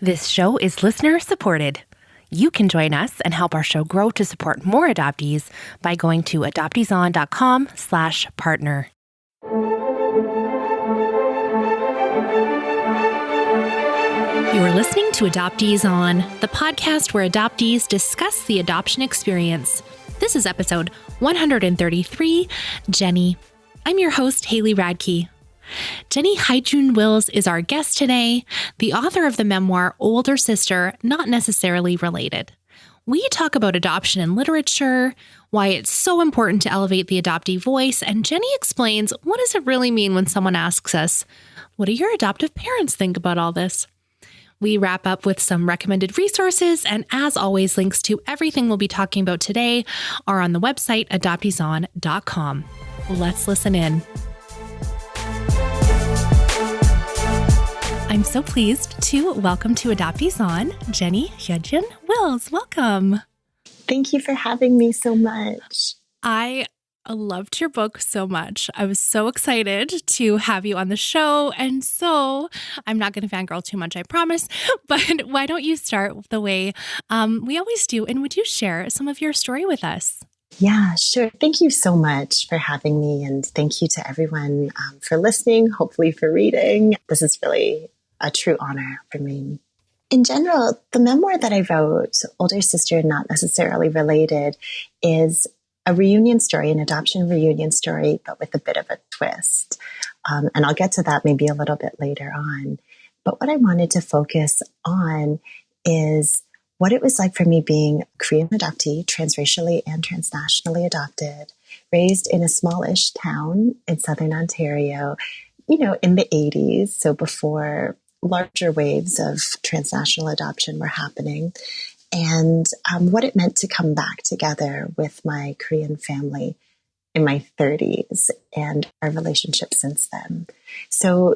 This show is listener supported. You can join us and help our show grow to support more adoptees by going to adopteeson.com/partner. You are listening to Adoptees On, the podcast where adoptees discuss the adoption experience. This is episode 133, Jenny. I'm your host, Haley Radke. Jenny Heijun Wills is our guest today, the author of the memoir, Older Sister, Not Necessarily Related. We talk about adoption in literature, why it's so important to elevate the adoptee voice, and Jenny explains what does it really mean when someone asks us, what do your adoptive parents think about all this? We wrap up with some recommended resources, and as always, links to everything we'll be talking about today are on the website adopteeson.com. Let's listen in. I'm so pleased to welcome to Adoptees On, Jenny Heijun Wills. Welcome. Thank you for having me so much. I loved your book so much. I was so excited to have you on the show. And so I'm not going to fangirl too much, I promise. But why don't you start the way we always do? And would you share some of your story with us? Yeah, sure. Thank you so much for having me. And thank you to everyone for listening, hopefully for reading. This is really a true honor for me. In general, the memoir that I wrote, Older Sister, Not Necessarily Related, is a reunion story, an adoption reunion story, but with a bit of a twist. And I'll get to that maybe a little bit later on. But what I wanted to focus on is what it was like for me being a Korean adoptee, transracially and transnationally adopted, raised in a smallish town in southern Ontario, in the 80s, so before larger waves of transnational adoption were happening, and what it meant to come back together with my Korean family in my 30s and our relationship since then. So,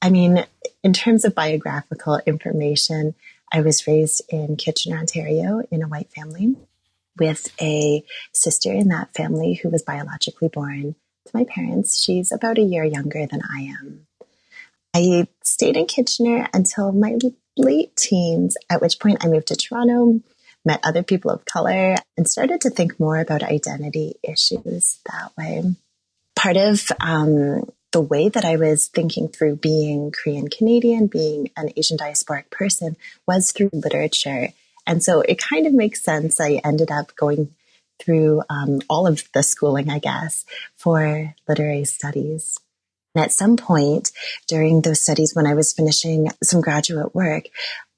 in terms of biographical information, I was raised in Kitchener, Ontario, in a white family with a sister in that family who was biologically born to my parents. She's about a year younger than I am. I stayed in Kitchener until my late teens, at which point I moved to Toronto, met other people of color, and started to think more about identity issues that way. Part of the way that I was thinking through being Korean Canadian, being an Asian diasporic person, was through literature. And so it kind of makes sense. I ended up going through all of the schooling, I guess, for literary studies. And at some point during those studies, when I was finishing some graduate work,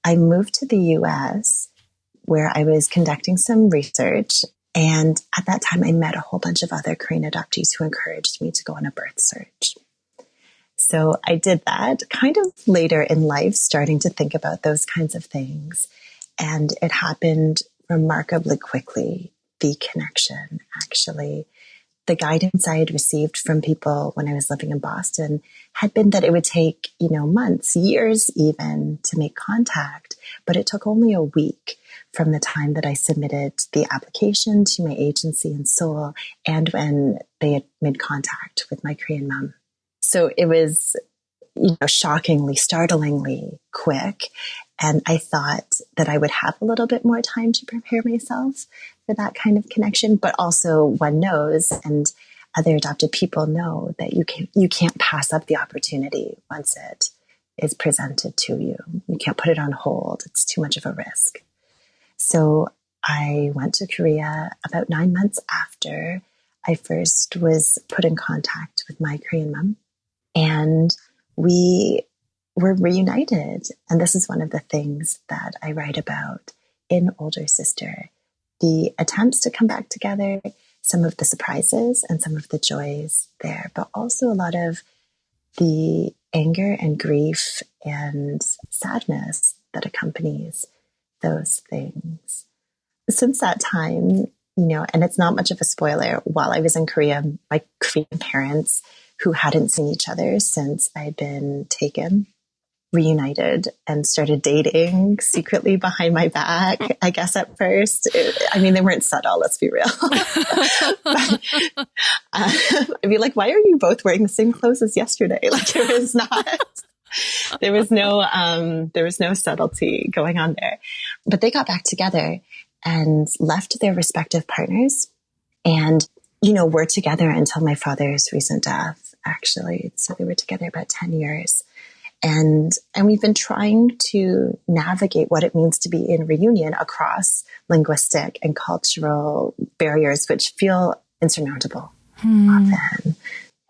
I moved to the US where I was conducting some research. And at that time, I met a whole bunch of other Korean adoptees who encouraged me to go on a birth search. So I did that kind of later in life, starting to think about those kinds of things. And it happened remarkably quickly, the connection, actually. The guidance I had received from people when I was living in Boston had been that it would take, months, years even, to make contact. But it took only a week from the time that I submitted the application to my agency in Seoul and when they had made contact with my Korean mom. So it was, shockingly, startlingly quick. And I thought that I would have a little bit more time to prepare myself for that kind of connection. But also one knows, and other adopted people know, that you can't pass up the opportunity once it is presented to you. You can't put it on hold. It's too much of a risk. So I went to Korea about 9 months after I first was put in contact with my Korean mom. And we were reunited. And this is one of the things that I write about in Older Sister. The attempts to come back together, some of the surprises and some of the joys there, but also a lot of the anger and grief and sadness that accompanies those things. Since that time, and it's not much of a spoiler, while I was in Korea, my Korean parents, who hadn't seen each other since I'd been taken, reunited and started dating secretly behind my back, I guess at first. They weren't subtle, let's be real. But, I'd be like, why are you both wearing the same clothes as yesterday? Like, it was not There was no subtlety going on there. But they got back together and left their respective partners and, were together until my father's recent death, actually. So they were together about 10 years. And we've been trying to navigate what it means to be in reunion across linguistic and cultural barriers, which feel insurmountable often.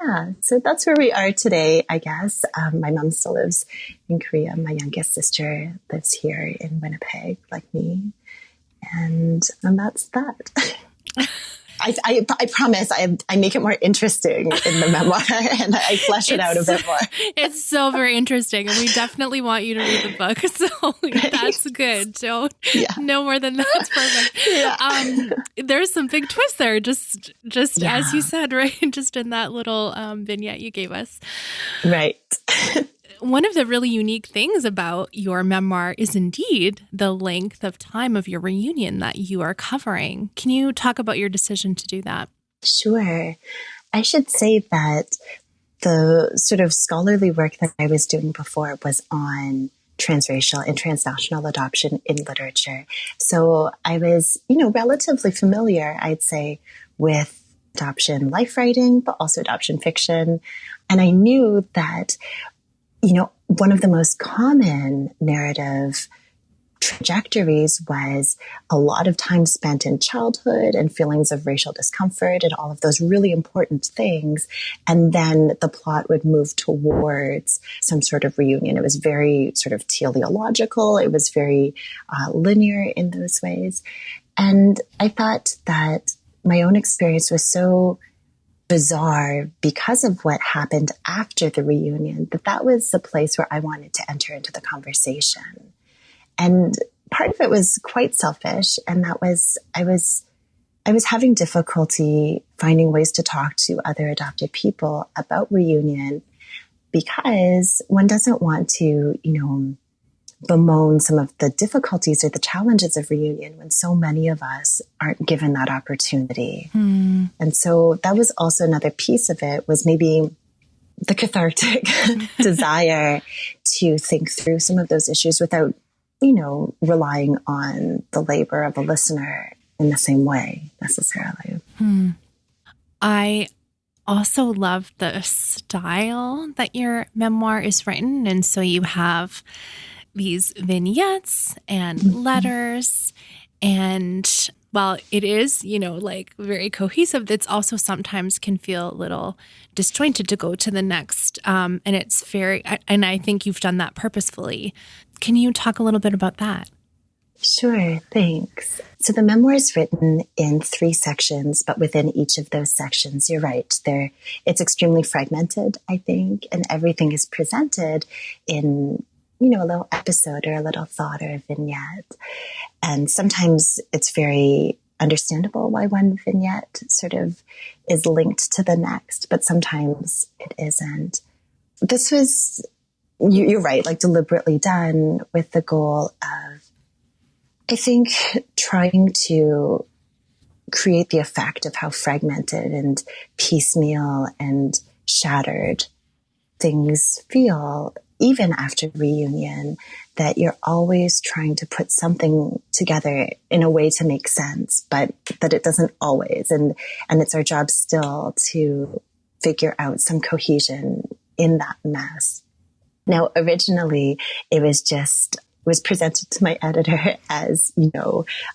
Yeah, so that's where we are today, I guess. My mom still lives in Korea. My youngest sister lives here in Winnipeg, like me. And that's that. I promise I make it more interesting in the memoir and I flesh it out a bit more. It's so very interesting. And we definitely want you to read the book. So that's good. No more than that's perfect. Yeah. There's some big twists there, just as you said, right? Just in that little vignette you gave us. Right. One of the really unique things about your memoir is indeed the length of time of your reunion that you are covering. Can you talk about your decision to do that? Sure. I should say that the sort of scholarly work that I was doing before was on transracial and transnational adoption in literature. So I was, relatively familiar, I'd say, with adoption life writing, but also adoption fiction. And I knew that one of the most common narrative trajectories was a lot of time spent in childhood and feelings of racial discomfort and all of those really important things. And then the plot would move towards some sort of reunion. It was very sort of teleological. It was very linear in those ways. And I thought that my own experience was so bizarre because of what happened after the reunion, that was the place where I wanted to enter into the conversation. And part of it was quite selfish. And that was, I was having difficulty finding ways to talk to other adopted people about reunion because one doesn't want to, bemoan some of the difficulties or the challenges of reunion when so many of us aren't given that opportunity. And so that was also another piece of it, was maybe the cathartic desire to think through some of those issues without, relying on the labor of a listener in the same way necessarily. I also love the style that your memoir is written. And so you have these vignettes and letters, and while it is, very cohesive, it's also sometimes can feel a little disjointed to go to the next. And it's and I think you've done that purposefully. Can you talk a little bit about that? Sure, thanks. So the memoir is written in 3 sections, but within each of those sections, you're right, it's extremely fragmented, I think, and everything is presented in a little episode or a little thought or a vignette. And sometimes it's very understandable why one vignette sort of is linked to the next, but sometimes it isn't. This was, you're right, deliberately done with the goal of, I think, trying to create the effect of how fragmented and piecemeal and shattered things feel even after reunion, that you're always trying to put something together in a way to make sense, but that it doesn't always. And it's our job still to figure out some cohesion in that mess. Now, originally, it was presented to my editor as,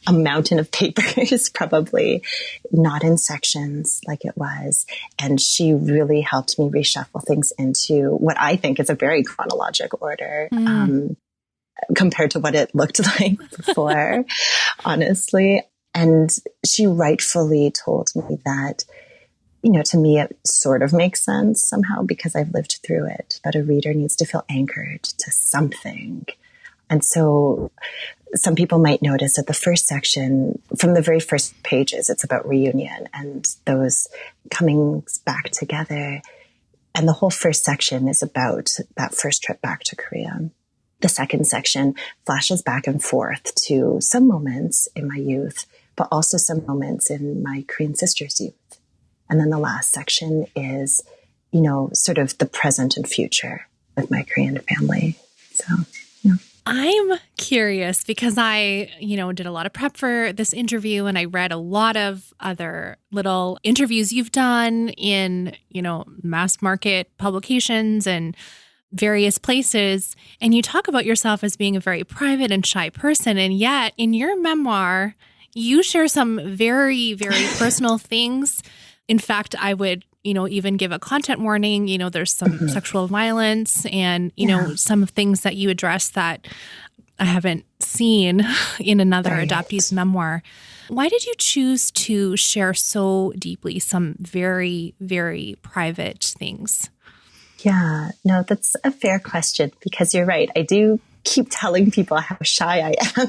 a mountain of papers, probably not in sections like it was. And she really helped me reshuffle things into what I think is a very chronologic order, compared to what it looked like before, honestly. And she rightfully told me that, to me, it sort of makes sense somehow because I've lived through it, but a reader needs to feel anchored to something. And so some people might notice that the first section, from the very first pages, it's about reunion and those coming back together. And the whole first section is about that first trip back to Korea. The second section flashes back and forth to some moments in my youth, but also some moments in my Korean sister's youth. And then the last section is, sort of the present and future with my Korean family. So, yeah. I'm curious because I, did a lot of prep for this interview and I read a lot of other little interviews you've done in, mass market publications and various places. And you talk about yourself as being a very private and shy person. And yet in your memoir, you share some very, very personal things. In fact, I would even give a content warning. There's some sexual violence and, some of things that you address that I haven't seen in another adoptee's memoir. Why did you choose to share so deeply some very, very private things? Yeah, no, that's a fair question because you're right. I do keep telling people how shy I am.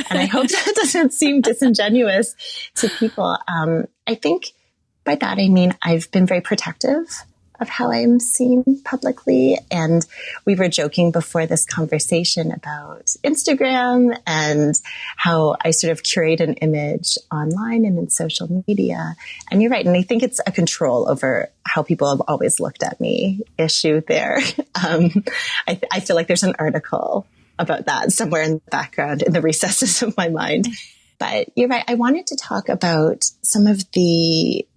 And I hope that doesn't seem disingenuous to people. I think by that, I mean, I've been very protective of how I'm seen publicly. And we were joking before this conversation about Instagram and how I sort of curate an image online and in social media. And you're right. And I think it's a control over how people have always looked at me issue there. I feel like there's an article about that somewhere in the background, in the recesses of my mind. But you're right. I wanted to talk about some of the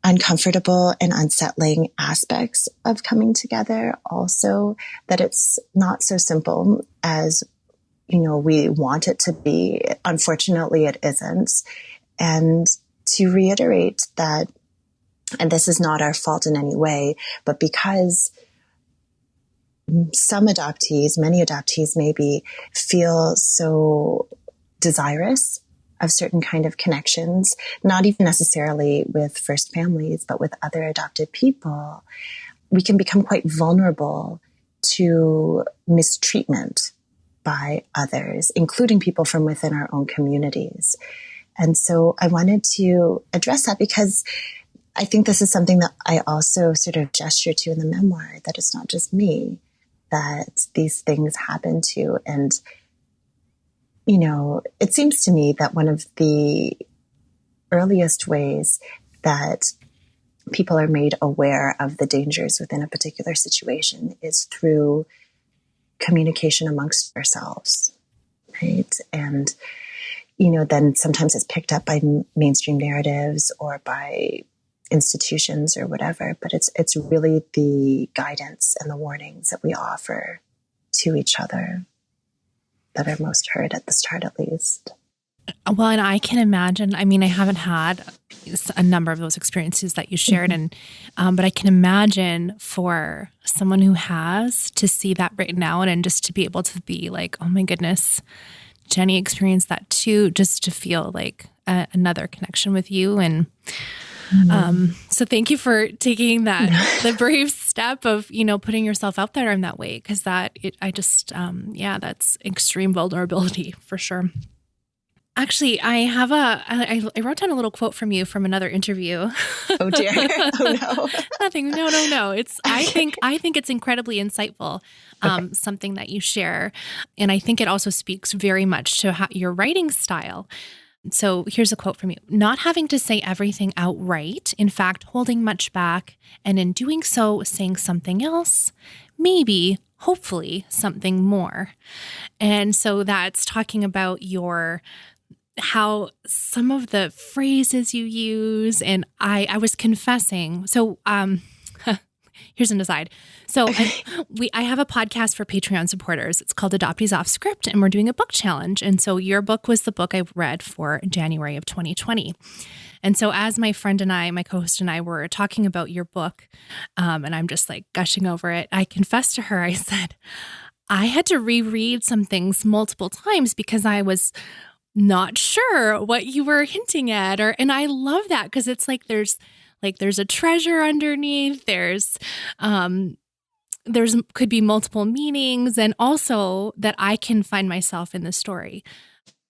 uncomfortable and unsettling aspects of coming together. Also, that it's not so simple as, we want it to be. Unfortunately, it isn't. And to reiterate that, and this is not our fault in any way, but because some adoptees, many adoptees maybe, feel so desirous of certain kind of connections, not even necessarily with first families, but with other adopted people, we can become quite vulnerable to mistreatment by others, including people from within our own communities. And so I wanted to address that because I think this is something that I also sort of gesture to in the memoir, that it's not just me, that these things happen to. And it seems to me that one of the earliest ways that people are made aware of the dangers within a particular situation is through communication amongst ourselves, right? And, then sometimes it's picked up by mainstream narratives or by institutions or whatever, but it's really the guidance and the warnings that we offer to each other that are most heard at the start, at least. Well, and I can imagine, I mean, I haven't had a number of those experiences that you shared, and but I can imagine for someone who has to see that written out and just to be able to be like, oh my goodness, Jenny experienced that too, just to feel like another connection with you. And so thank you for taking the brave step of, putting yourself out there in that way. Cause that's extreme vulnerability for sure. Actually, I wrote down a little quote from you from another interview. Oh dear. Oh no. Nothing. No. I think it's incredibly insightful. Something that you share. And I think it also speaks very much to your writing style. So here's a quote from you. Not having to say everything outright, in fact, holding much back, and in doing so, saying something else, maybe, hopefully, something more. And so that's talking about how some of the phrases you use, and I was confessing. So here's an aside. So I have a podcast for Patreon supporters. It's called Adoptees Off Script, and we're doing a book challenge. And so your book was the book I read for January of 2020. And so as my friend and I, my co-host and I were talking about your book, and I'm just like gushing over it, I confessed to her, I said, I had to reread some things multiple times because I was not sure what you were hinting at. And I love that because it's like there's a treasure underneath. There's could be multiple meanings, and also that I can find myself in the story.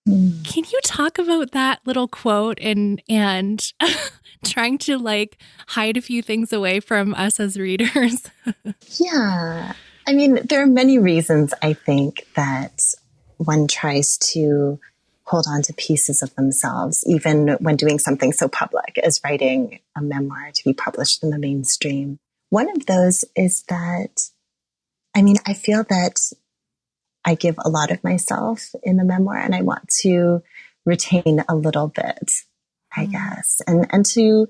Can you talk about that little quote and trying to like hide a few things away from us as readers? Yeah. I mean, there are many reasons I think that one tries to hold on to pieces of themselves, even when doing something so public as writing a memoir to be published in the mainstream. one of those is that, I mean, I feel that I give a lot of myself in the memoir, and I want to retain a little bit, I guess, and to,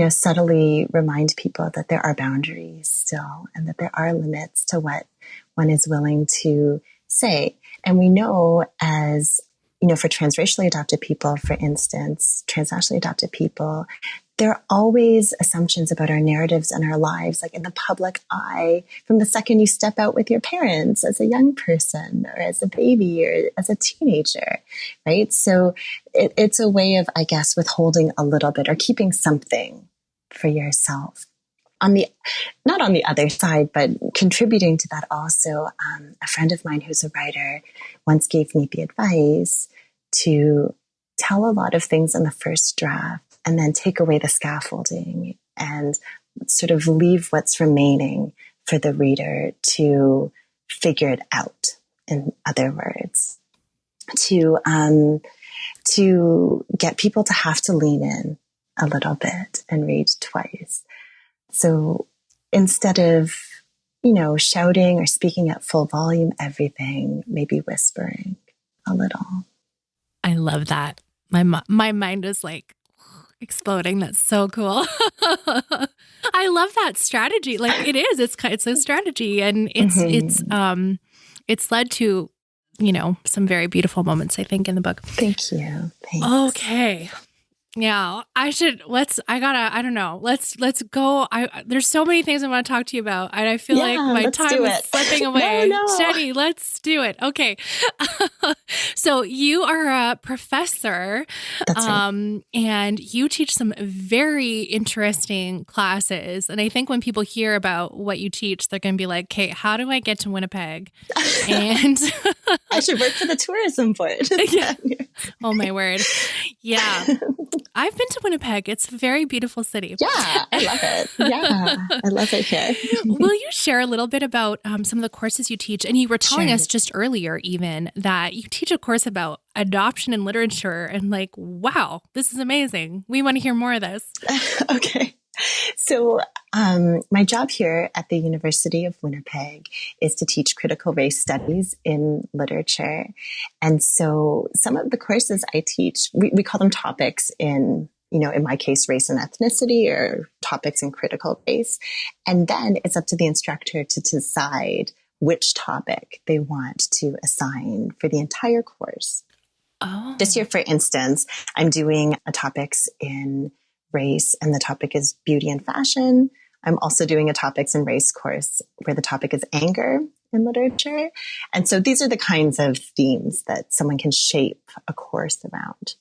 subtly remind people that there are boundaries still, and that there are limits to what one is willing to say. And we know, as for transracially adopted people, for instance, transnationally adopted people, there are always assumptions about our narratives and our lives, like in the public eye, from the second you step out with your parents as a young person or as a baby or as a teenager, right? So it's a way of, I guess, withholding a little bit or keeping something for yourself. Not on the other side, but contributing to that also, a friend of mine who's a writer once gave me the advice to tell a lot of things in the first draft and then take away the scaffolding and sort of leave what's remaining for the reader to figure it out. In other words, to get people to have to lean in a little bit and read twice. So instead of, shouting or speaking at full volume, everything, maybe whispering a little. I love that. My mind is like exploding. That's so cool. I love that strategy. Like it is. It's a strategy, and it's led to some very beautiful moments, I think, in the book. Thank you. Thanks. Okay. Yeah, I don't know. Let's go. There's so many things I want to talk to you about, and I feel like my time is slipping away. No. Jenny, let's do it. Okay. So you are a professor. That's right. And you teach some very interesting classes. And I think when people hear about what you teach, they're going to be like, okay, how do I get to Winnipeg? And I should work for the tourism board. Yeah. Oh my word. Yeah. I've been to Winnipeg. It's a very beautiful city. Yeah, I love it. Yeah, I love it here. Will you share a little bit about some of the courses you teach? And you were telling us just earlier even that you teach a course about adoption and literature, and like, wow, this is amazing. We want to hear more of this. Okay. So my job here at the University of Winnipeg is to teach critical race studies in literature. And so some of the courses I teach, we call them topics in my case, race and ethnicity, or topics in critical race. And then it's up to the instructor to decide which topic they want to assign for the entire course. Oh. This year, for instance, I'm doing a topics in race, and the topic is beauty and fashion. I'm also doing a topics in race course where the topic is anger in literature. And so these are the kinds of themes that someone can shape a course around.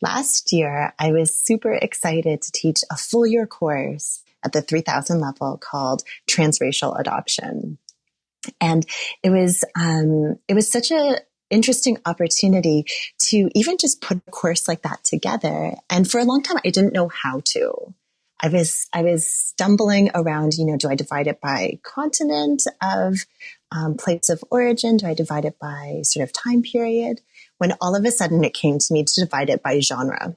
Last year, I was super excited to teach a full year course at the 3000 level called Transracial Adoption. And it was such a interesting opportunity to even just put a course like that together. And for a long time, I didn't know how to. I was stumbling around, do I divide it by continent of place of origin? Do I divide it by sort of time period? When all of a sudden it came to me to divide it by genre.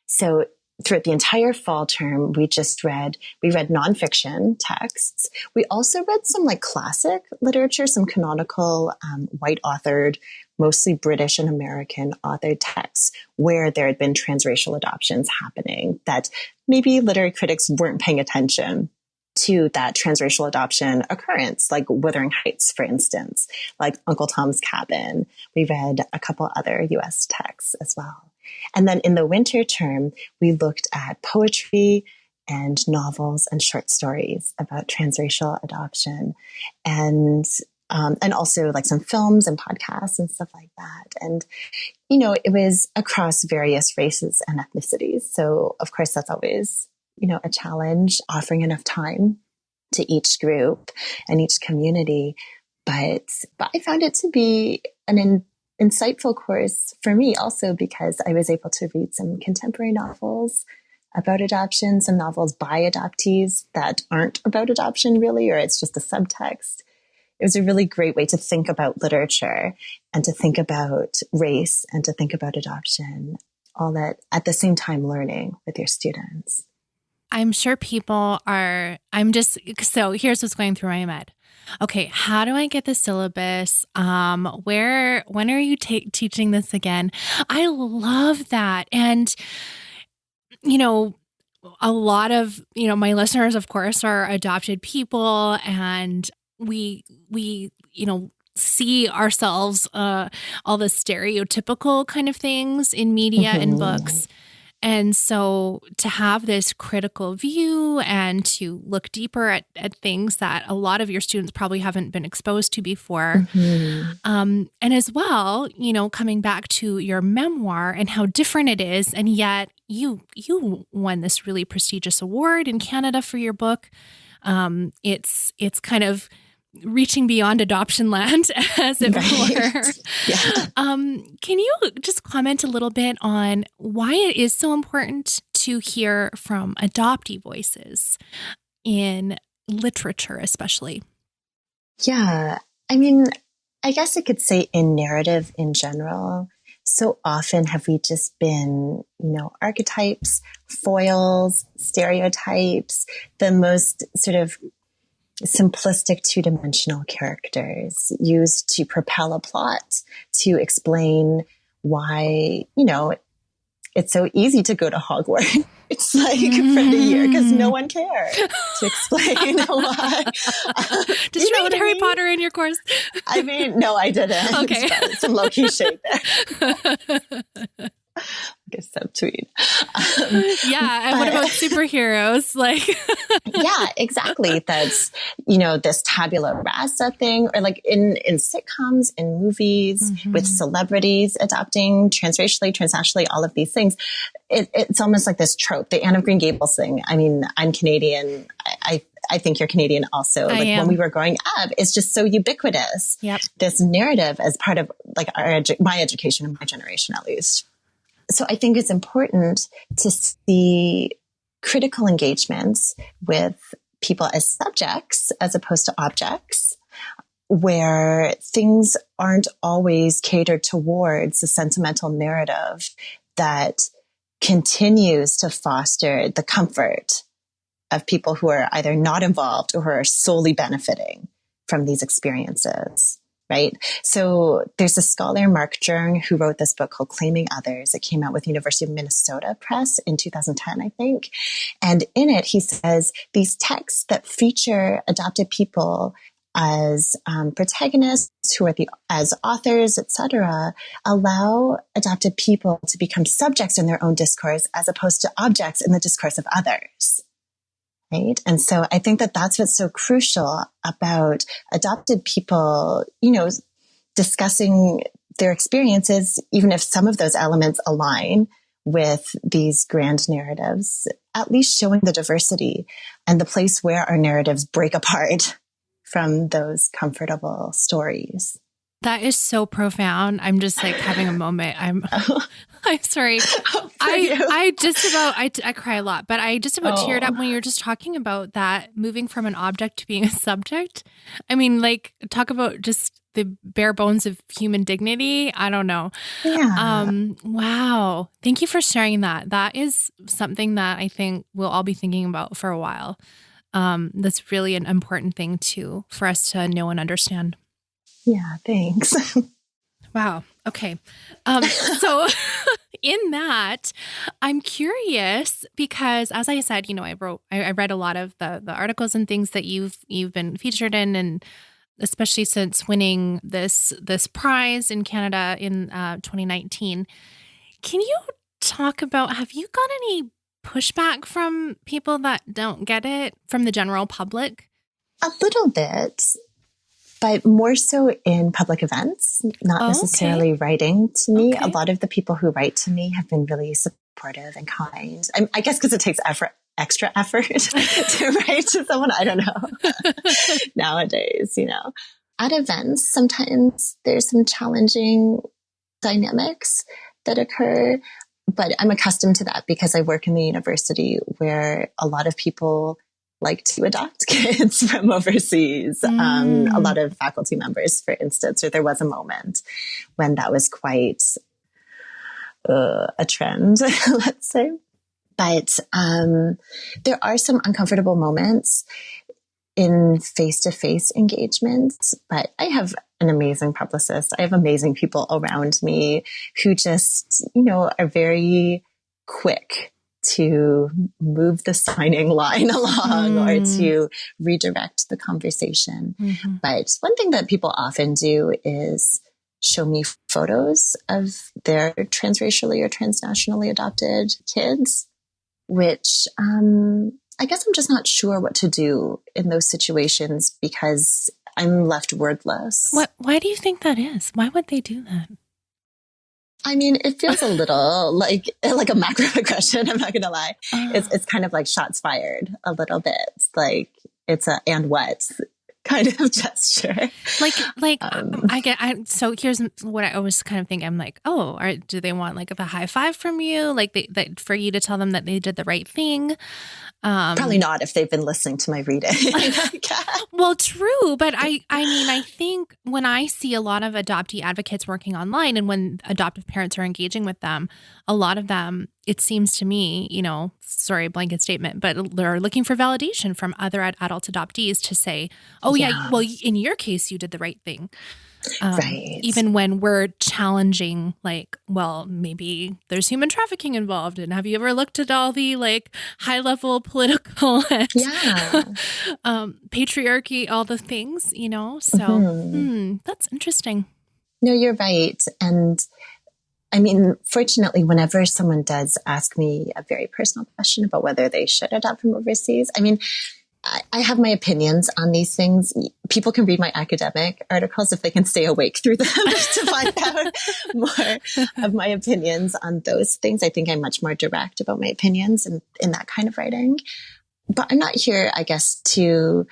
So throughout the entire fall term, we read nonfiction texts. We also read some like classic literature, some canonical, white authored, mostly British and American authored texts where there had been transracial adoptions happening that maybe literary critics weren't paying attention to that transracial adoption occurrence, like Wuthering Heights, for instance, like Uncle Tom's Cabin. We read a couple other US texts as well. And then in the winter term, we looked at poetry and novels and short stories about transracial adoption, and also like some films and podcasts and stuff like that. And, it was across various races and ethnicities. So of course, that's always, a challenge, offering enough time to each group and each community. But I found it to be an insightful course for me also, because I was able to read some contemporary novels about adoption, some novels by adoptees that aren't about adoption really, or it's just a subtext. It was a really great way to think about literature and to think about race and to think about adoption, all that at the same time learning with your students. I'm sure people are, so here's what's going through my mind. Okay, how do I get the syllabus? When are you teaching this again? I love that. And, a lot of, my listeners, of course, are adopted people, and we, see ourselves, all the stereotypical kind of things in media and books. And so to have this critical view and to look deeper at things that a lot of your students probably haven't been exposed to before. And as well, coming back to your memoir and how different it is. And yet you won this really prestigious award in Canada for your book. It's kind of reaching beyond adoption land, as it were. Yeah. Can you just comment a little bit on why it is so important to hear from adoptee voices in literature, especially? Yeah. I mean, I guess I could say in narrative in general, so often have we just been, archetypes, foils, stereotypes, the most sort of simplistic two-dimensional characters used to propel a plot, to explain why, it's so easy to go to Hogwarts. It's like for the year because no one cared to explain why. Did you read Harry Potter in your course? I mean, no, I didn't. Okay. Some low-key shade there. I guess subtweet. And what about superheroes? Yeah, exactly. That's, this tabula rasa thing, or like in sitcoms, in movies, with celebrities adopting transracially, transnationally, all of these things. It's almost like this trope, the Anne of Green Gables thing. I mean, I'm Canadian. I think you're Canadian also. When we were growing up, it's just so ubiquitous. Yep. This narrative as part of my education and my generation, at least. So I think it's important to see critical engagements with people as subjects as opposed to objects, where things aren't always catered towards the sentimental narrative that continues to foster the comfort of people who are either not involved or who are solely benefiting from these experiences. Right. So there's a scholar, Mark Jung, who wrote this book called Claiming Others. It came out with University of Minnesota Press in 2010, I think. And in it, he says these texts that feature adopted people as protagonists, who are as authors, etc., allow adopted people to become subjects in their own discourse as opposed to objects in the discourse of others. Right. And so I think that that's what's so crucial about adopted people, discussing their experiences, even if some of those elements align with these grand narratives, at least showing the diversity and the place where our narratives break apart from those comfortable stories. That is so profound. I'm just having a moment. I'm sorry. I cry a lot, but I just about teared up when you were just talking about that, moving from an object to being a subject. I mean, talk about just the bare bones of human dignity. I don't know. Yeah. Wow. Thank you for sharing that. That is something that I think we'll all be thinking about for a while. That's really an important thing for us to know and understand. Yeah, thanks. Wow. Okay. So in that, I'm curious because, as I said, I read a lot of the articles and things that you've been featured in, and especially since winning this prize in Canada in 2019. Can you talk about, have you got any pushback from people that don't get it, from the general public? A little bit. But more so in public events, not necessarily writing to me. Okay. A lot of the people who write to me have been really supportive and kind. I guess because it takes extra effort to write to someone. I don't know. Nowadays, At events, sometimes there's some challenging dynamics that occur, but I'm accustomed to that because I work in the university where a lot of people like to adopt kids from overseas. A lot of faculty members, for instance, or there was a moment when that was quite a trend, let's say. But there are some uncomfortable moments in face-to-face engagements, but I have an amazing publicist. I have amazing people around me who just, are very quick to move the signing line along or to redirect the conversation. Mm-hmm. But one thing that people often do is show me photos of their transracially or transnationally adopted kids, which I guess I'm just not sure what to do in those situations because I'm left wordless. Why do you think that is? Why would they do that? I mean, it feels a little like a macroaggression. I'm not going to lie. It's kind of like shots fired a little bit. It's like it's a and what kind of gesture. So here's what I always kind of think. I'm like, do they want like a high five from you? Like for you to tell them that they did the right thing? Probably not if they've been listening to my reading. Well, true. But I mean, I think when I see a lot of adoptee advocates working online and when adoptive parents are engaging with them, a lot of them, it seems to me, sorry, blanket statement, but they're looking for validation from other adult adoptees to say, well, in your case, you did the right thing. Right. Even when we're challenging, like, well, maybe there's human trafficking involved. And have you ever looked at all the high level political patriarchy, all the things, So that's interesting. No, you're right. And I mean, fortunately, whenever someone does ask me a very personal question about whether they should adopt from overseas, I mean, I have my opinions on these things. People can read my academic articles if they can stay awake through them to find out more of my opinions on those things. I think I'm much more direct about my opinions in that kind of writing. But I'm not here, I guess, to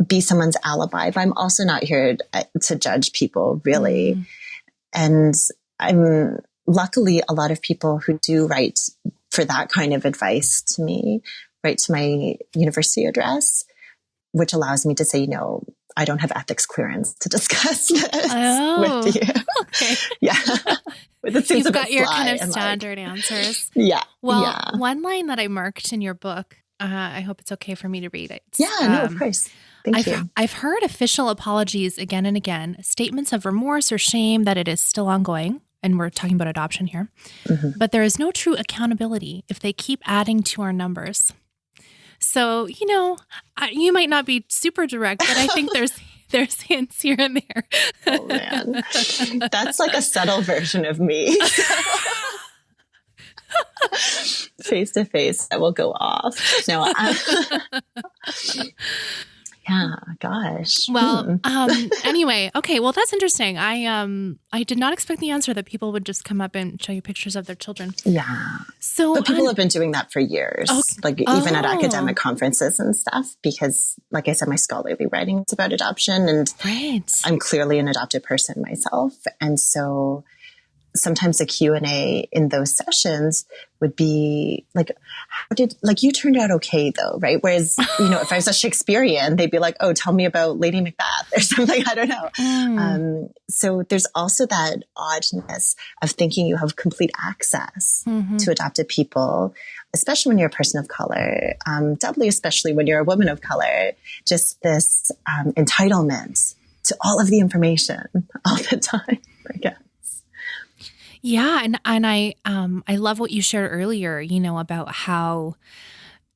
be someone's alibi, but I'm also not here to judge people, really. And I'm luckily a lot of people who do write for that kind of advice to me, write to my university address, which allows me to say, I don't have ethics clearance to discuss this with you. Okay. Yeah. You've got your kind of standard answers. Yeah. Well, one line that I marked in your book, I hope it's okay for me to read it. No, of course. Thank you. I've heard official apologies again and again, statements of remorse or shame that it is still ongoing. And we're talking about adoption here. Mm-hmm. But there is no true accountability if they keep adding to our numbers. So, you might not be super direct, but I think there's hints here and there. Oh, man. That's like a subtle version of me. Face to face, I will go off. No, yeah, gosh. Well, anyway, okay. Well, that's interesting. I did not expect the answer that people would just come up and show you pictures of their children. Yeah. So, but people have been doing that for years, even at academic conferences and stuff, because like I said, my scholarly writing is about adoption and I'm clearly an adopted person myself. And so sometimes the Q&A in those sessions would be like, you turned out okay though, right? Whereas, if I was a Shakespearean, they'd be like, oh, tell me about Lady Macbeth or something. I don't know. So there's also that oddness of thinking you have complete access to adopted people, especially when you're a person of color, doubly, especially when you're a woman of color, just this entitlement to all of the information all the time, I guess. Yeah. And I love what you shared earlier, about how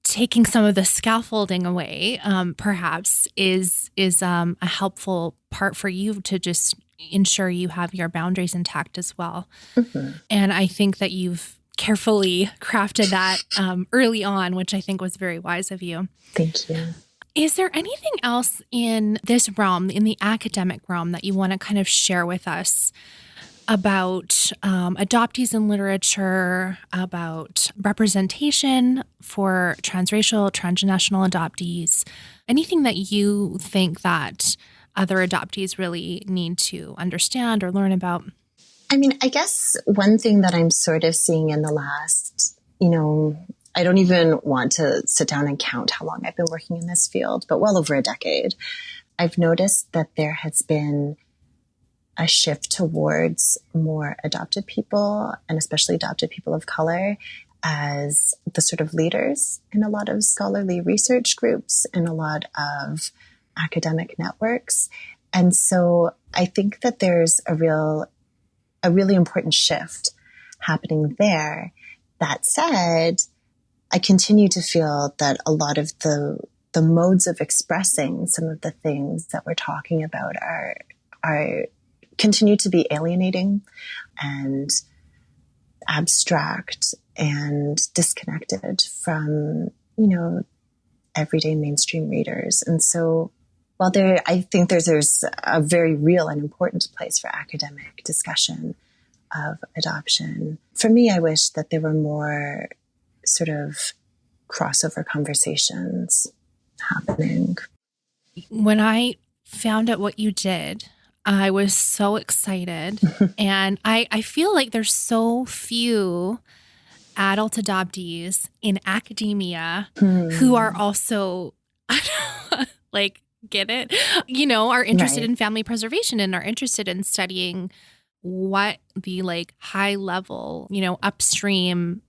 taking some of the scaffolding away, perhaps is a helpful part for you to just ensure you have your boundaries intact as well. Mm-hmm. And I think that you've carefully crafted that early on, which I think was very wise of you. Thank you. Is there anything else in this realm, in the academic realm, that you want to kind of share with us about adoptees in literature, about representation for transracial, transnational adoptees, anything that you think that other adoptees really need to understand or learn about? I mean, I guess one thing that I'm sort of seeing in the last, I don't even want to sit down and count how long I've been working in this field, but well over a decade, I've noticed that there has been a shift towards more adopted people and especially adopted people of color as the sort of leaders in a lot of scholarly research groups and a lot of academic networks. And so I think that there's a really important shift happening there. That said, I continue to feel that a lot of the modes of expressing some of the things that we're talking about are continue to be alienating and abstract and disconnected from, everyday mainstream readers. And so while I think there's a very real and important place for academic discussion of adoption, for me, I wish that there were more sort of crossover conversations happening. When I found out what you did, I was so excited. And I feel like there's so few adult adoptees in academia who are also like, get it? Are interested in family preservation and are interested in studying what the like high level, upstream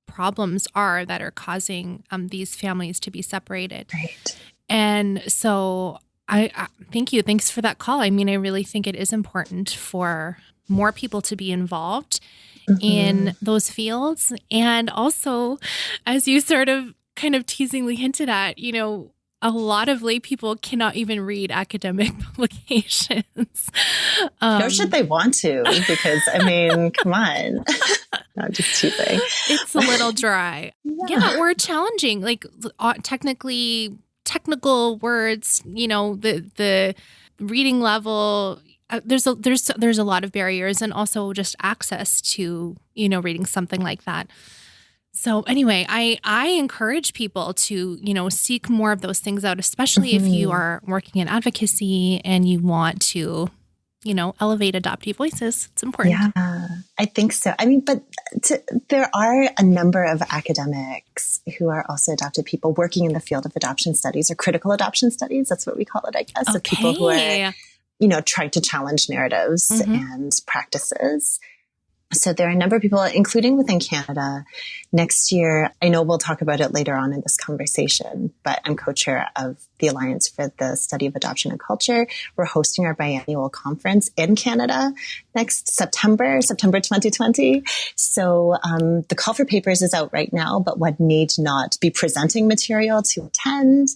problems are that are causing these families to be separated. Right. And so I thank you. Thanks for that call. I mean, I really think it is important for more people to be involved in those fields. And also, as you sort of kind of teasingly hinted at, a lot of lay people cannot even read academic publications. Nor should they want to, because, I mean, come on. No, I'm just teasing. It's a little dry. Yeah, or challenging, like technical words, the reading level. There's a lot of barriers, and also just access to, reading something like that. So anyway, I encourage people to, seek more of those things out, especially if you are working in advocacy and you want to, elevate adoptee voices. It's important. Yeah, I think so. I mean, but there are a number of academics who are also adopted people working in the field of adoption studies or critical adoption studies. That's what we call it, I guess. Okay. Of people who are, trying to challenge narratives and practices. So there are a number of people, including within Canada. Next year, I know we'll talk about it later on in this conversation, but I'm co-chair of the Alliance for the Study of Adoption and Culture. We're hosting our biannual conference in Canada next September 2020. So the call for papers is out right now, but one need not be presenting material to attend.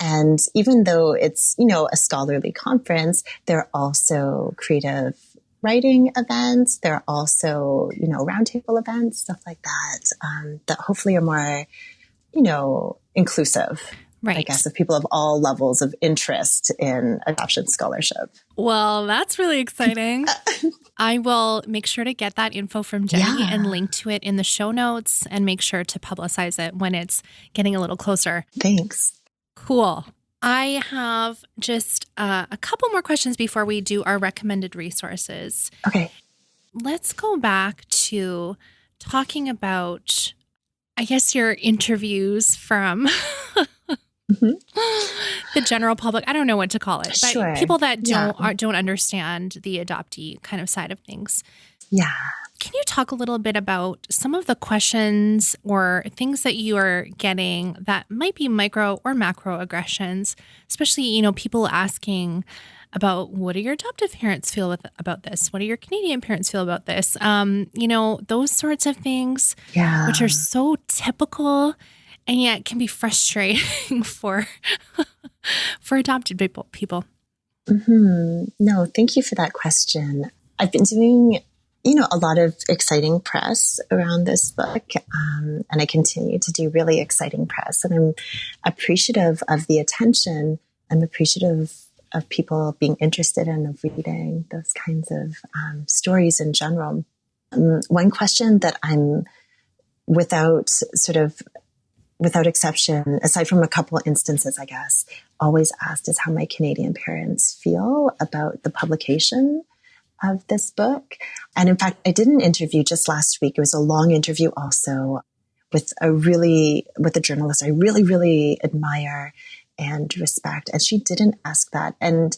And even though it's, a scholarly conference, there are also creative writing events. There are also, roundtable events, stuff like that, that hopefully are more, inclusive, right, I guess, of people of all levels of interest in adoption scholarship. Well, that's really exciting. I will make sure to get that info from Jenny and link to it in the show notes and make sure to publicize it when it's getting a little closer. Thanks. Cool. I have just a couple more questions before we do our recommended resources. Okay. Let's go back to talking about, I guess, your interviews from the general public. I don't know what to call it, but people that don't understand the adoptee kind of side of things. Yeah. Can you talk a little bit about some of the questions or things that you are getting that might be micro or macro aggressions, especially, people asking about what do your adoptive parents feel about this? What do your Canadian parents feel about this? Those sorts of things, which are so typical and yet can be frustrating for adopted people. No, thank you for that question. I've been doing a lot of exciting press around this book. And I continue to do really exciting press. And I'm appreciative of the attention. I'm appreciative of people being interested in reading those kinds of stories in general. One question that I'm without exception, aside from a couple of instances, I guess, always asked is how my Canadian parents feel about the publication of this book. And in fact, I did an interview just last week. It was a long interview also with a journalist I really, really admire and respect. And she didn't ask that. And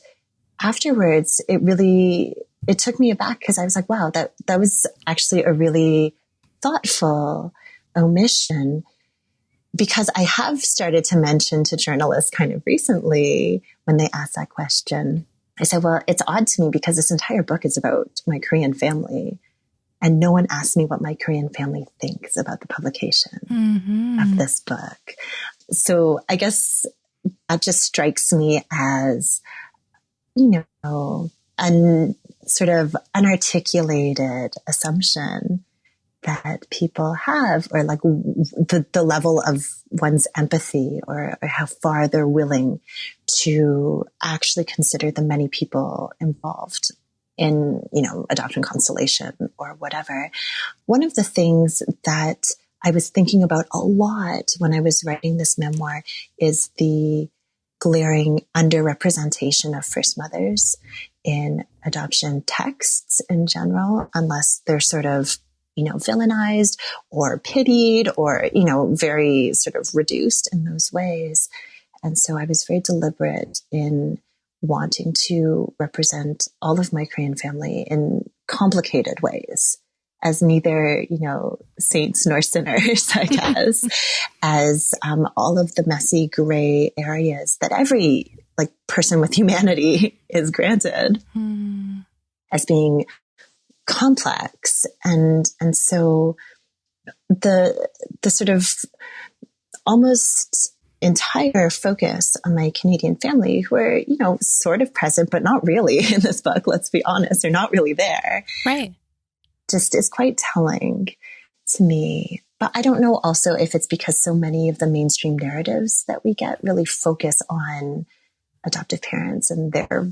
afterwards, it took me aback because I was like, wow, that was actually a really thoughtful omission, because I have started to mention to journalists kind of recently when they ask that question, I said, well, it's odd to me because this entire book is about my Korean family. And no one asked me what my Korean family thinks about the publication of this book. So I guess that just strikes me as, you know, a sort of unarticulated assumption that people have, or like the level of one's empathy, or how far they're willing to actually consider the many people involved in, you know, adoption constellation or whatever. One of the things that I was thinking about a lot when I was writing this memoir is the glaring underrepresentation of first mothers in adoption texts in general, unless they're sort of, you know, villainized or pitied or, you know, very sort of reduced in those ways. And so I was very deliberate in wanting to represent all of my Korean family in complicated ways, as neither, you know, saints nor sinners, I guess, as all of the messy gray areas that every like person with humanity is granted as being complex. And so the sort of almost entire focus on my Canadian family, who are, you know, sort of present, but not really in this book, let's be honest, they're not really there. Right. Just is quite telling to me. But I don't know also if it's because so many of the mainstream narratives that we get really focus on adoptive parents and their,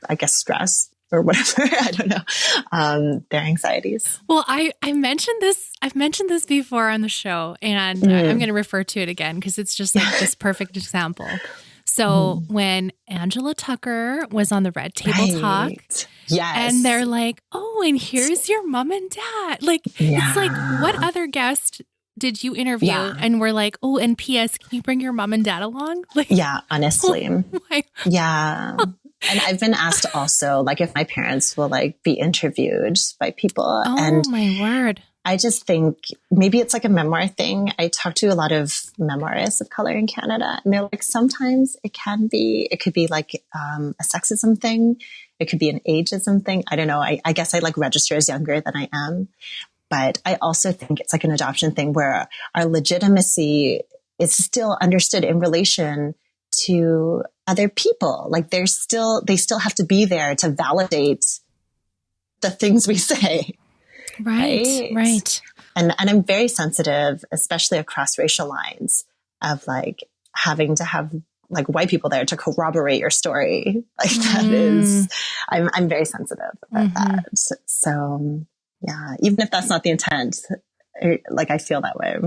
I guess, stress or whatever. I don't know. Their anxieties. Well, I mentioned this. I've mentioned this before on the show, and I'm going to refer to it again because it's just like this perfect example. So when Angela Tucker was on the Red Table Talk, yes, and they're like, "Oh, and here's your mom and dad." Like, it's like, what other guest did you interview? Yeah. And we're like, "Oh, and P.S. Can you bring your mom and dad along?" Like, yeah, honestly, yeah. And I've been asked also, like, if my parents will like be interviewed by people. Oh, and my word. I just think maybe it's like a memoir thing. I talk to a lot of memoirists of color in Canada, and they're like, sometimes it could be like a sexism thing. It could be an ageism thing. I don't know. I guess I like register as younger than I am. But I also think it's like an adoption thing where our legitimacy is still understood in relation to other people. Like they still have to be there to validate the things we say. Right. And I'm very sensitive, especially across racial lines, of like having to have like white people there to corroborate your story. Like that is, I'm very sensitive about that. So yeah, even if that's not the intent, like I feel that way.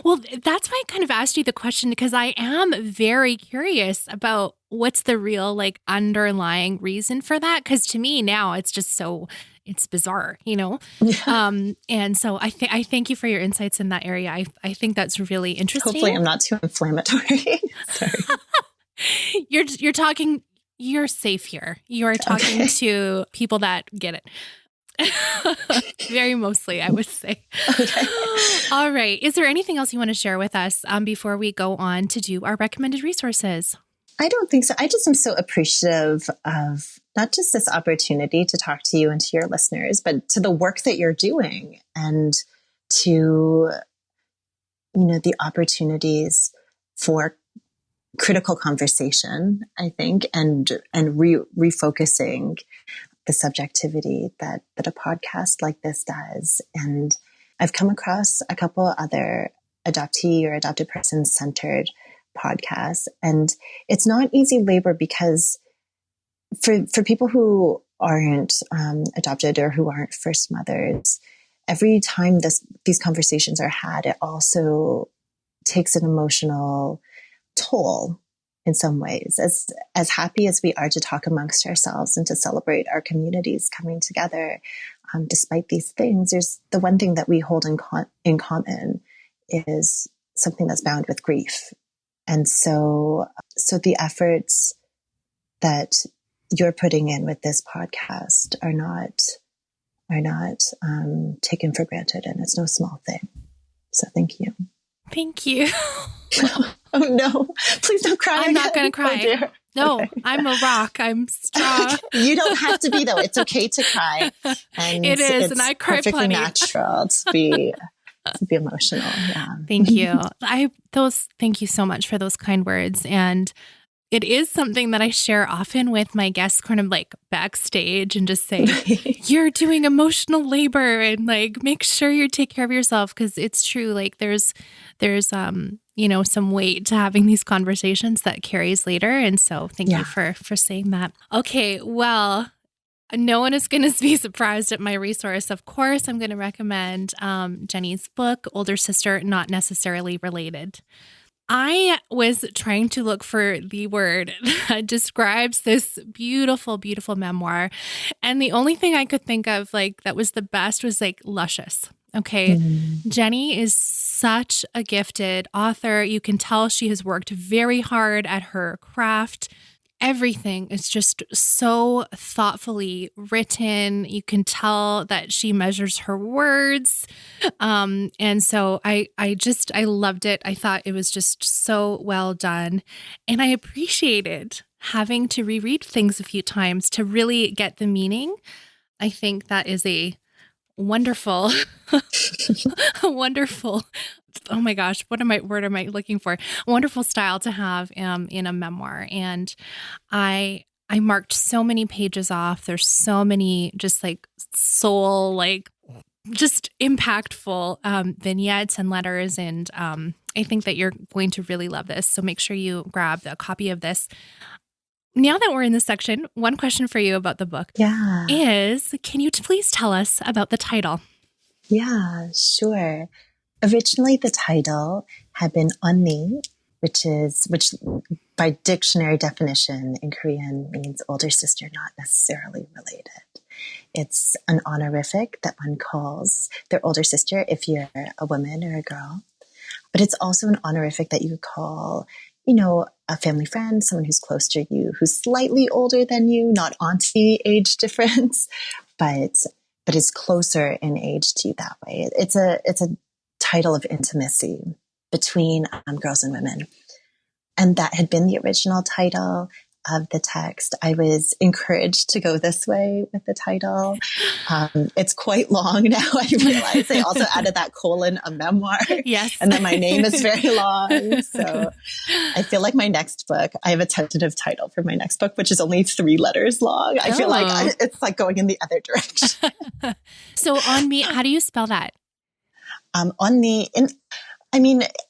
Well, that's why I kind of asked you the question, because I am very curious about what's the real like underlying reason for that. Because to me now it's just it's bizarre, you know? Yeah. And so I thank you for your insights in that area. I think that's really interesting. Hopefully I'm not too inflammatory. Sorry. You're talking, you're safe here. You are talking to people that get it. Very mostly, I would say. Okay. All right. Is there anything else you want to share with us before we go on to do our recommended resources? I don't think so. I just am so appreciative of not just this opportunity to talk to you and to your listeners, but to the work that you're doing and to, you know, the opportunities for critical conversation, I think, and refocusing the subjectivity that a podcast like this does. And I've come across a couple other adoptee or adopted person centered podcasts, and it's not easy labor because for people who aren't adopted or who aren't first mothers, every time these conversations are had, it also takes an emotional toll. In some ways, as happy as we are to talk amongst ourselves and to celebrate our communities coming together, despite these things, there's the one thing that we hold in common is something that's bound with grief. And so the efforts that you're putting in with this podcast are not taken for granted, and it's no small thing. So thank you. Thank you. Oh no, please don't cry. I'm not going to cry. Oh, dear. No, Okay. I'm a rock. I'm strong. You don't have to be, though. It's okay to cry. And It is, it's and I cry perfectly plenty. natural to be emotional. Yeah. Thank you. Thank you so much for those kind words. And it is something that I share often with my guests, kind of like backstage, and just say, you're doing emotional labor, and like, make sure you take care of yourself. Cause it's true. Like there's some weight to having these conversations that carries later. And so thank you for saying that. Okay. Well, no one is going to be surprised at my resource. Of course, I'm going to recommend Jenny's book, Older Sister, Not Necessarily Related. I was trying to look for the word that describes this beautiful, beautiful memoir. And the only thing I could think of like that was the best was like luscious. Okay. Jenny is such a gifted author. You can tell she has worked very hard at her craft. Everything is just so thoughtfully written. You can tell that she measures her words. And so I loved it. I thought it was just so well done. And I appreciated having to reread things a few times to really get the meaning. I think that is a wonderful, oh my gosh, what word am I looking for? A wonderful style to have in a memoir. And I marked so many pages off. There's so many just like soul, like just impactful vignettes and letters. And I think that you're going to really love this. So make sure you grab a copy of this. Now that we're in this section, one question for you about the book is, can you please tell us about the title? Yeah, sure. Originally, the title had been Onni, which by dictionary definition in Korean means older sister, not necessarily related. It's an honorific that one calls their older sister if you're a woman or a girl. But it's also an honorific that you could call, a family friend, someone who's close to you, who's slightly older than you, not auntie age difference, but is closer in age to you that way. It's a title of intimacy between girls and women. And that had been the original title of the text. I was encouraged to go this way with the title. It's quite long now. I realize I also added that colon, a memoir. Yes. And then my name is very long. So I feel like my next book, I have a tentative title for my next book, which is only 3 letters long. I feel like it's like going in the other direction. So on me, how do you spell that?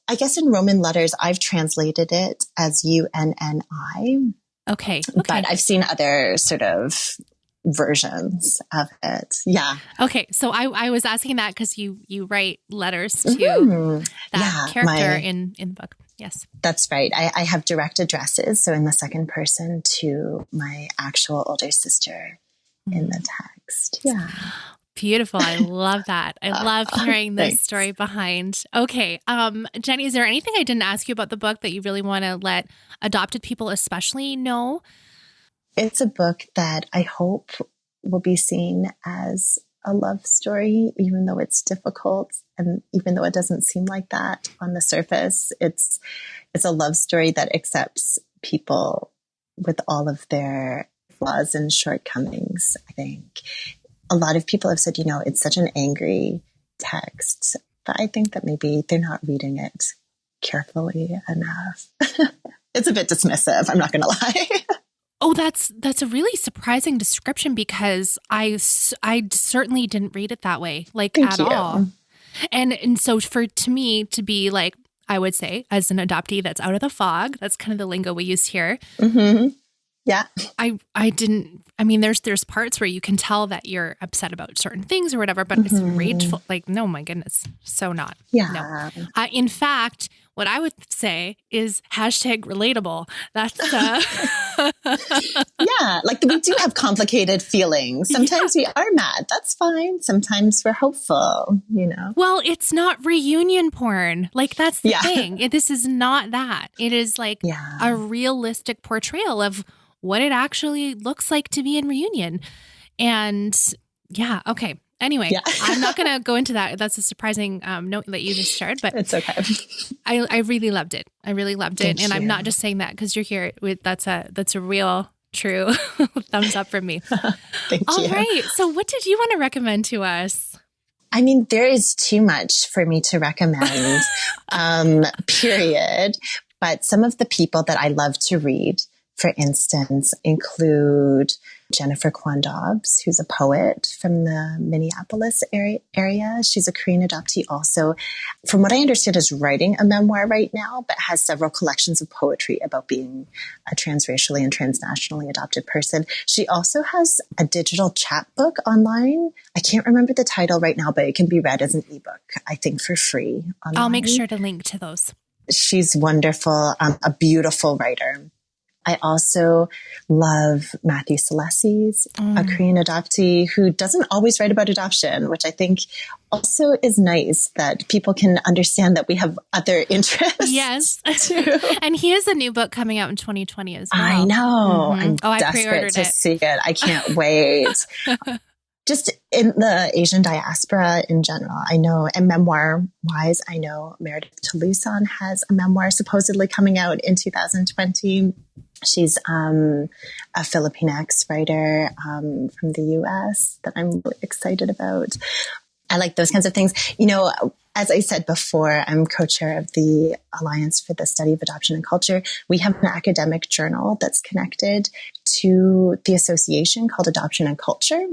I guess in Roman letters, I've translated it as UNNI. Okay. But I've seen other sort of versions of it. Yeah. Okay. So I was asking that because you write letters to that character in the book. Yes. That's right. I have direct addresses. So in the second person to my actual older sister in the text. Yeah. Beautiful. I love that. I love hearing the story behind. Okay. Jenny, is there anything I didn't ask you about the book that you really want to let adopted people especially know? It's a book that I hope will be seen as a love story, even though it's difficult. And even though it doesn't seem like that on the surface, it's a love story that accepts people with all of their flaws and shortcomings, I think. A lot of people have said, it's such an angry text, but I think that maybe they're not reading it carefully enough. It's a bit dismissive. I'm not going to lie. Oh, that's a really surprising description because I certainly didn't read it that way, like at all. And so to me to be like, I would say as an adoptee that's out of the fog, that's kind of the lingo we use here. Mm-hmm. Yeah. There's parts where you can tell that you're upset about certain things or whatever, but it's rageful. Like, no, my goodness. So not. Yeah. No. In fact, what I would say is #relatable. That's, yeah. Like we do have complicated feelings. Sometimes we are mad. That's fine. Sometimes we're hopeful, Well, it's not reunion porn. Like that's the thing. This is not that. It is like a realistic portrayal of what it actually looks like to be in reunion. And okay. Anyway, Yeah. I'm not going to go into that. That's a surprising note that you just shared, but It's okay. I really loved it. I really loved it. Thank And you. I'm not just saying that because you're here. That's a real, true thumbs up from me. Thank All you. right. So what did you want to recommend to us? I mean, there is too much for me to recommend, period. But some of the people that I love to read, for instance, include Jennifer Kwan Dobbs, who's a poet from the Minneapolis area. She's a Korean adoptee also. From what I understand, is writing a memoir right now, but has several collections of poetry about being a transracially and transnationally adopted person. She also has a digital chapbook online. I can't remember the title right now, but it can be read as an ebook, I think, for free online. I'll make sure to link to those. She's wonderful, a beautiful writer. I also love Matthew Salesi's, a Korean adoptee who doesn't always write about adoption, which I think also is nice that people can understand that we have other interests. Yes. Too. And he has a new book coming out in 2020 as well. I know. I'm I desperate pre-ordered to see it. I can't wait. Just in the Asian diaspora in general, I know, and memoir-wise, I know Meredith Toulouse has a memoir supposedly coming out in 2020. She's a Filipinx writer from the U.S. that I'm really excited about. I like those kinds of things. You know, as I said before, I'm co-chair of the Alliance for the Study of Adoption and Culture. We have an academic journal that's connected to the association called Adoption and Culture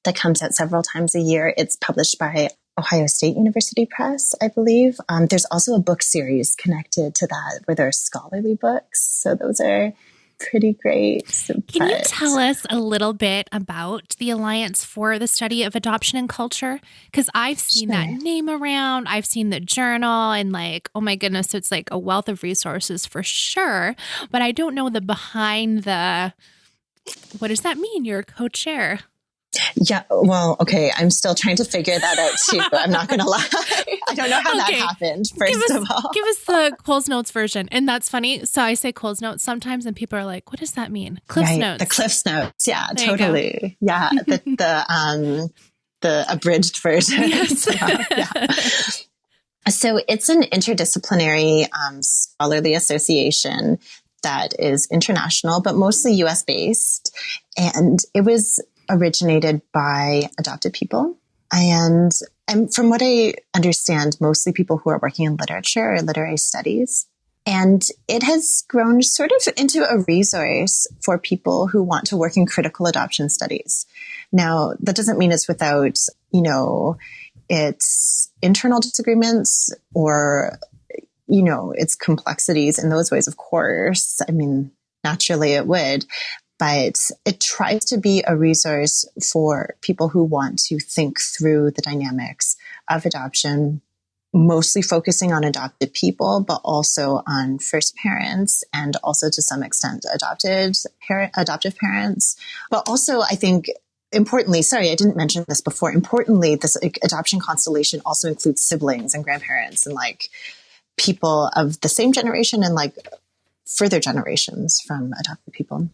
that comes out several times a year. It's published by Ohio State University Press, I believe. There's also a book series connected to that where there are scholarly books. So those are pretty great. Can you tell us a little bit about the Alliance for the Study of Adoption and Culture? Because I've seen that name around. I've seen the journal and oh my goodness, it's like a wealth of resources for sure. But I don't know the behind the, what does that mean? You're a co-chair. Yeah, well, okay. I'm still trying to figure that out too. I'm not going to lie. I don't know how that happened, first of all. Give us the Coles Notes version. And that's funny. So I say Coles Notes sometimes and people are like, what does that mean? Cliff's Notes. The Cliff's Notes. Yeah, totally. Yeah. The abridged version. Yes. Yeah. So it's an interdisciplinary scholarly association that is international, but mostly US based. And it was originated by adopted people. And from what I understand, mostly people who are working in literature or literary studies. And it has grown sort of into a resource for people who want to work in critical adoption studies. Now, that doesn't mean it's without, its internal disagreements or, its complexities in those ways, of course. I mean, naturally it would. But it tries to be a resource for people who want to think through the dynamics of adoption, mostly focusing on adopted people, but also on first parents and also to some extent adoptive parents. But also, I think, importantly, sorry, I didn't mention this before. Importantly, this adoption constellation also includes siblings and grandparents and people of the same generation and further generations from adopted people.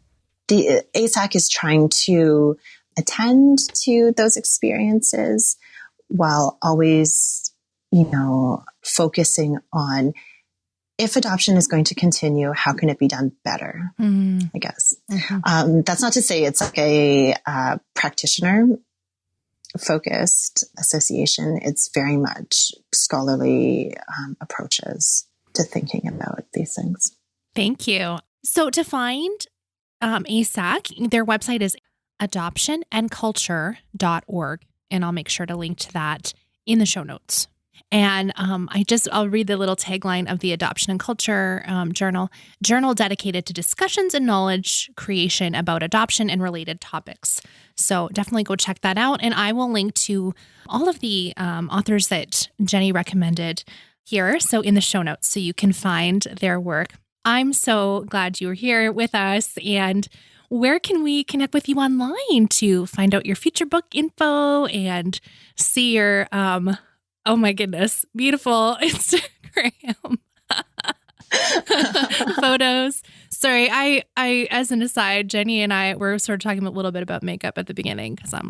The ASAC is trying to attend to those experiences while always, focusing on if adoption is going to continue, how can it be done better, I guess. Mm-hmm. That's not to say it's a practitioner-focused association. It's very much scholarly approaches to thinking about these things. Thank you. So to find ASAC, their website is adoptionandculture.org, and I'll make sure to link to that in the show notes. And I'll read the little tagline of the Adoption and Culture journal dedicated to discussions and knowledge creation about adoption and related topics. So definitely go check that out. And I will link to all of the authors that Jenny recommended here, so in the show notes, so you can find their work. I'm so glad you were here with us. And where can we connect with you online to find out your future book info and see your, oh my goodness, beautiful Instagram photos? Sorry, I, as an aside, Jenny and I were sort of talking a little bit about makeup at the beginning because I'm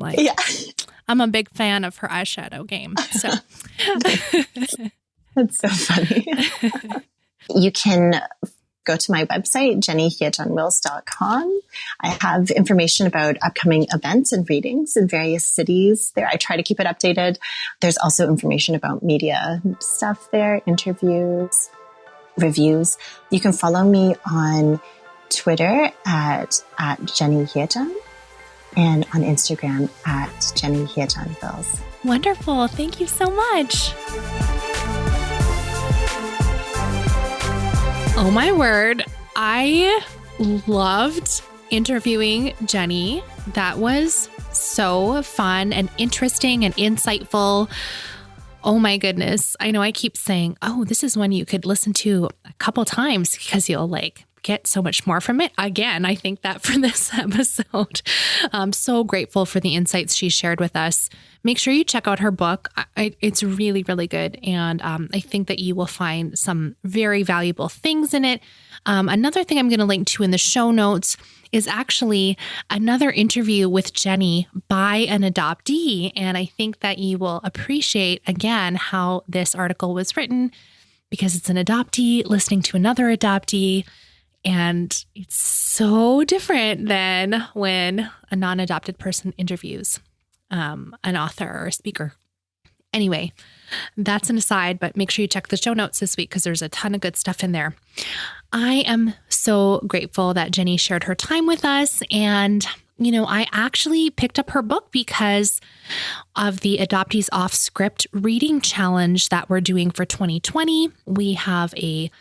I'm a big fan of her eyeshadow game. So That's so funny. You can go to my website, jennyheijunwills.com. I have information about upcoming events and readings in various cities there. I try to keep it updated. There's also information about media stuff there, interviews, reviews. You can follow me on Twitter at Jenny Heijun and on Instagram at Jenny Heijun Wills. Wonderful. Thank you so much. Oh my word. I loved interviewing Jenny. That was so fun and interesting and insightful. Oh my goodness. I know I keep saying, oh, this is one you could listen to a couple times because you'll get so much more from it. Again, I think that for this episode. I'm so grateful for the insights she shared with us. Make sure you check out her book. It's really, really good. And I think that you will find some very valuable things in it. Another thing I'm going to link to in the show notes is actually another interview with Jenny by an adoptee. And I think that you will appreciate, again, how this article was written because it's an adoptee listening to another adoptee. And it's so different than when a non-adopted person interviews an author or a speaker. Anyway, that's an aside, but make sure you check the show notes this week because there's a ton of good stuff in there. I am so grateful that Jenny shared her time with us. And, I actually picked up her book because of the Adoptees Off Script reading challenge that we're doing for 2020. We have a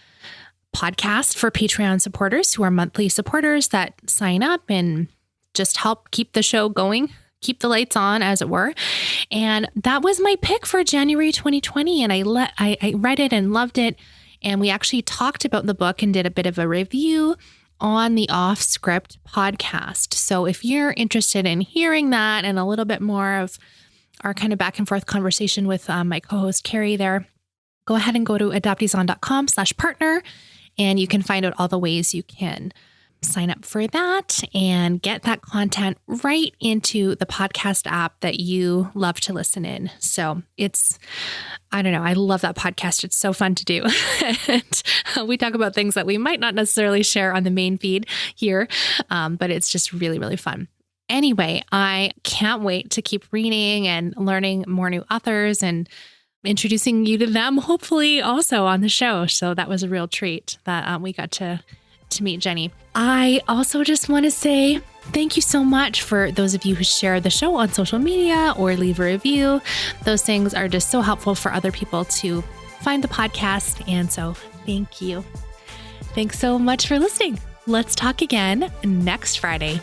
podcast for Patreon supporters who are monthly supporters that sign up and just help keep the show going, keep the lights on, as it were. And that was my pick for January 2020. And I read it and loved it. And we actually talked about the book and did a bit of a review on the Off Script podcast. So if you're interested in hearing that and a little bit more of our kind of back and forth conversation with my co-host Carrie there, go ahead and go to adopteeson.com/partner. And you can find out all the ways you can sign up for that and get that content right into the podcast app that you love to listen in. So I love that podcast. It's so fun to do. And we talk about things that we might not necessarily share on the main feed here, but it's just really, really fun. Anyway, I can't wait to keep reading and learning more new authors and introducing you to them, hopefully also on the show. So that was a real treat that we got to meet Jenny. I also just want to say thank you so much for those of you who share the show on social media or leave a review. Those things are just so helpful for other people to find the podcast. And so thank you. Thanks so much for listening. Let's talk again next Friday.